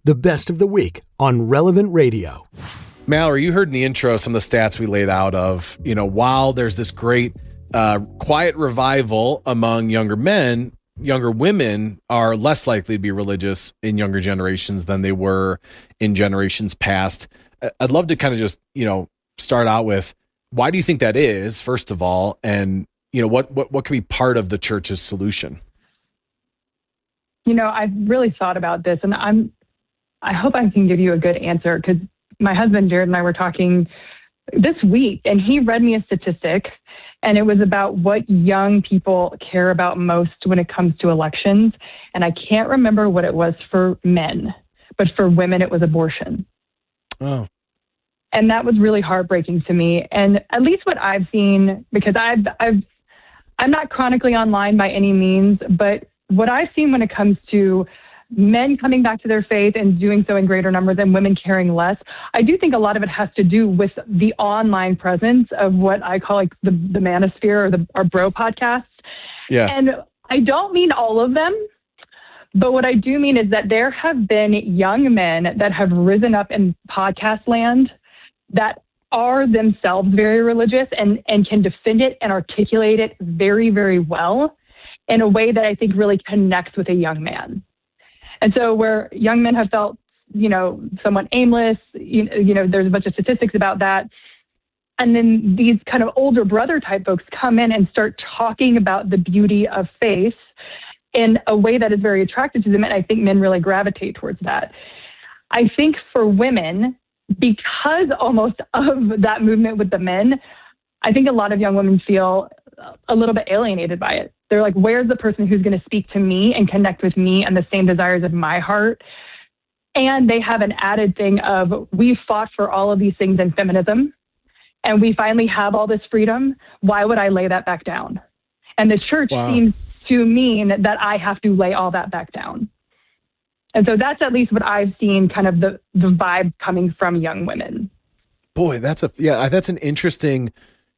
the best of the week on Relevant Radio. Mallory, you heard in the intro some of the stats we laid out of, while there's this great quiet revival among younger men, younger women are less likely to be religious in younger generations than they were in generations past. I'd love to kind of just, start out with, why do you think that is, first of all, and, what can be part of the church's solution? I've really thought about this, and I hope I can give you a good answer, because my husband, Jared, and I were talking this week, and he read me a statistic, and it was about what young people care about most when it comes to elections. And I can't remember what it was for men, but for women, it was abortion. Oh. And that was really heartbreaking to me. And at least what I've seen, because I'm not chronically online by any means, but what I've seen when it comes to men coming back to their faith and doing so in greater numbers and women caring less, I do think a lot of it has to do with the online presence of what I call like the manosphere or our bro podcasts. Yeah. And I don't mean all of them, but what I do mean is that there have been young men that have risen up in podcast land that are themselves very religious and can defend it and articulate it very, very well in a way that I think really connects with a young man. And so where young men have felt, somewhat aimless, there's a bunch of statistics about that. And then these kind of older brother type folks come in and start talking about the beauty of faith in a way that is very attractive to them. And I think men really gravitate towards that. I think for women, because almost of that movement with the men, I think a lot of young women feel a little bit alienated by it. They're like, where's the person who's going to speak to me and connect with me and the same desires of my heart? And they have an added thing of, we fought for all of these things in feminism, and we finally have all this freedom. Why would I lay that back down? And the church seems to mean that I have to lay all that back down. And so that's at least what I've seen, kind of the vibe coming from young women. Boy, that's an interesting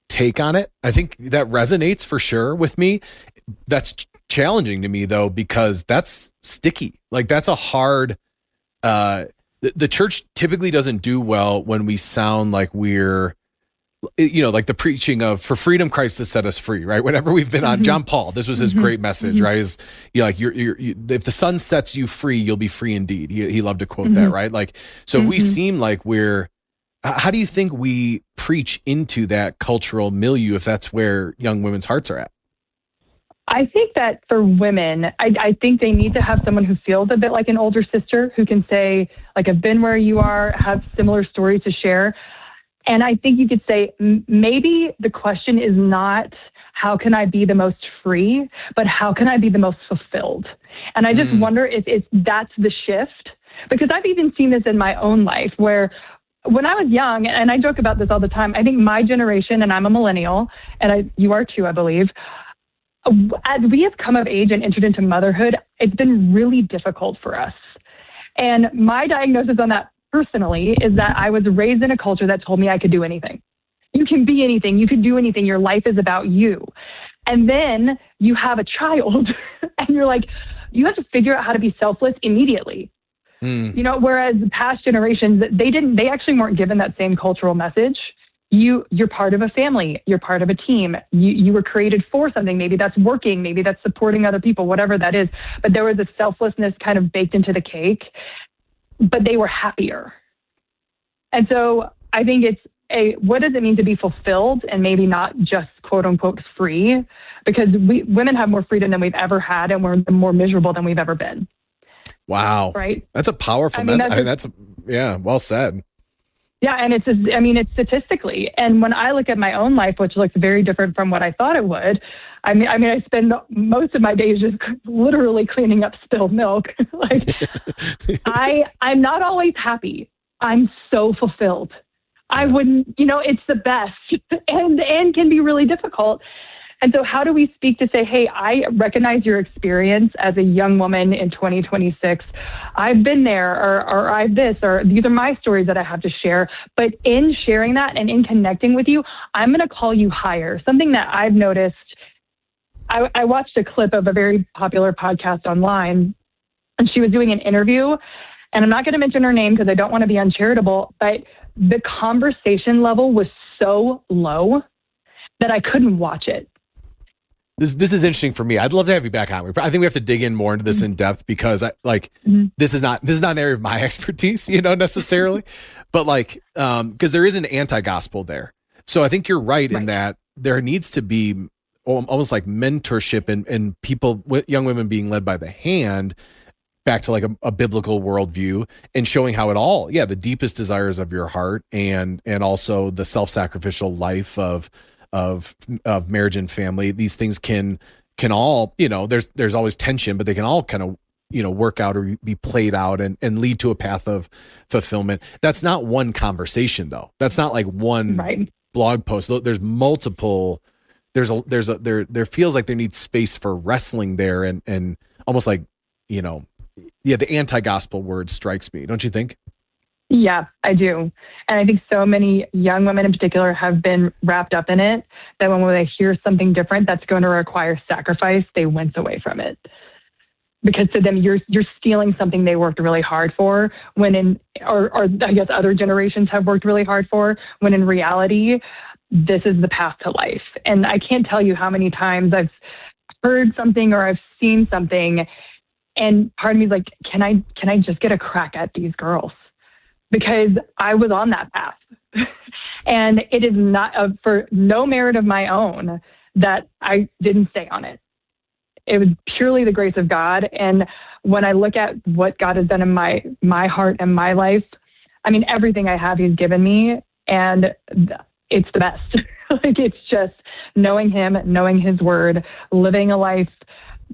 take on it. I think that resonates for sure with me. That's challenging to me though, because that's sticky. Like that's a hard, the church typically doesn't do well when we sound like we're, like the preaching of, for freedom, Christ has set us free, right? Whenever we've been on John Paul, this was his great message, right? Is you're if the Son sets you free, you'll be free indeed. He loved to quote that, right? Like, so if we seem like how do you think we preach into that cultural milieu if that's where young women's hearts are at? I think that for women, I think they need to have someone who feels a bit like an older sister, who can say, like, I've been where you are, have similar stories to share. And I think you could say, maybe the question is not, how can I be the most free, but how can I be the most fulfilled? And I just wonder if that's the shift, because I've even seen this in my own life where when I was young, and I joke about this all the time, I think my generation, and I'm a millennial, and you are too, I believe, as we have come of age and entered into motherhood, it's been really difficult for us. And my diagnosis on that personally is that I was raised in a culture that told me I could do anything. You can be anything. You can do anything. Your life is about you. And then you have a child and you're like, you have to figure out how to be selfless immediately. Whereas past generations, they actually weren't given that same cultural message. You're part of a family. You're part of a team. You were created for something. Maybe that's working. Maybe that's supporting other people, whatever that is. But there was a selflessness kind of baked into the cake, but they were happier. And so I think what does it mean to be fulfilled and maybe not just quote unquote free? Because women have more freedom than we've ever had, and we're more miserable than we've ever been. Wow. Right. That's a powerful message. Well said. Yeah. And it's statistically. And when I look at my own life, which looks very different from what I thought it would, I spend most of my days just literally cleaning up spilled milk. I'm not always happy. I'm so fulfilled. I wouldn't, it's the best and can be really difficult. And so how do we speak to say, hey, I recognize your experience as a young woman in 2026. I've been there, or I've this, or these are my stories that I have to share. But in sharing that and in connecting with you, I'm going to call you higher. Something that I've noticed, I watched a clip of a very popular podcast online, and she was doing an interview. And I'm not going to mention her name because I don't want to be uncharitable, but the conversation level was so low that I couldn't watch it. This is interesting for me. I'd love to have you back on. I think we have to dig in more into this in depth because this is not an area of my expertise, necessarily, but because there is an anti-gospel there. So I think you're right in that there needs to be almost like mentorship and people, young women being led by the hand back to like a biblical worldview and showing how it all, the deepest desires of your heart and also the self-sacrificial life of marriage and family, these things can all, there's always tension, but they can all kind of, work out or be played out and lead to a path of fulfillment. That's not one conversation though. That's not like one blog post. There's multiple, there feels like there needs space for wrestling there and almost like, the anti-gospel word strikes me. Don't you think? Yeah, I do. And I think so many young women in particular have been wrapped up in it that when they hear something different that's going to require sacrifice, they wince away from it. Because to them, you're stealing something they worked really hard for or I guess other generations have worked really hard for, when in reality, this is the path to life. And I can't tell you how many times I've heard something or I've seen something and part of me is like, can I just get a crack at these girls? Because I was on that path. And it is not for no merit of my own that I didn't stay on it. It was purely the grace of God. And when I look at what God has done in my heart and my life, I mean, everything I have, He's given me, and it's the best. It's just knowing Him, knowing His word, living a life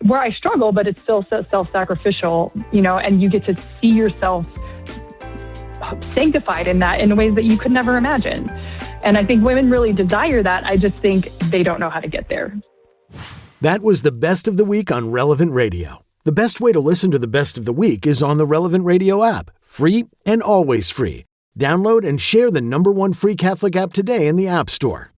where I struggle, but it's still self-sacrificial, and you get to see yourself sanctified in that in ways that you could never imagine. And I think women really desire that. I just think they don't know how to get there. That was the Best of the Week on Relevant Radio. The best way to listen to the Best of the Week is on the Relevant Radio app, free and always free. Download and share the #1 free Catholic app today in the App Store.